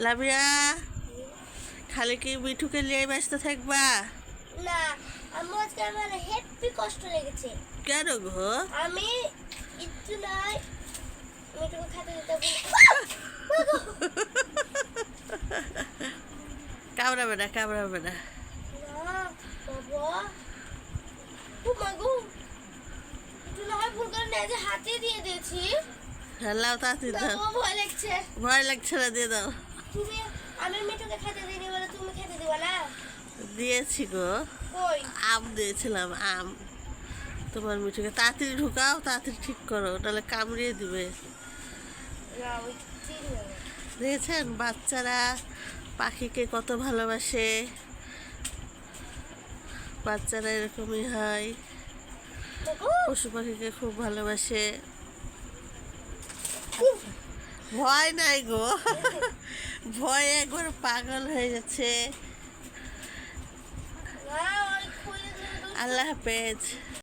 লামিয়া, খালি কি মিঠুকে নিয়ে ব্যস্ত থাকবা? না, আম্মু আজকে আমার হেভি কষ্ট লেগেছে। কেন গো? আমি একটু নয় মিঠুকে খেতে দিতে কামড়াবে না, কামড়াবে না। না বাবা, ও মা গো, একটু নয় ভুল করে না যে হাতে দিয়ে দিয়েছি। হ্যালো, তাড়াতাড়ি না দাও। বাবা, ভয় লাগছে। ভয় লাগছে না, দিয়ে দাও। তুমি, আমি মিঠুকে খেতে দিইনি বলে তুমি খেতে দিবা না? দিয়েছি গো, কই? আম দিয়েছিলাম, আম। তোমার মিঠুকে তাড়াতাড়ি ঢুকাও, তাড়াতাড়ি ঠিক করো, নাহলে কামড়িয়ে দিবে। না, ওই চিনি না। দেখেছেন বাচ্চারা পাখিকে কত ভালোবাসে। বাচ্চারা এরকমই হয়, পশু পাখিকে খুব ভালোবাসে। ভয় নাই গো, ভয়ে একবার পাগল হয়ে যাচ্ছে। না, ওই খুলে দিলে তো আল্লাহ হাফেজ।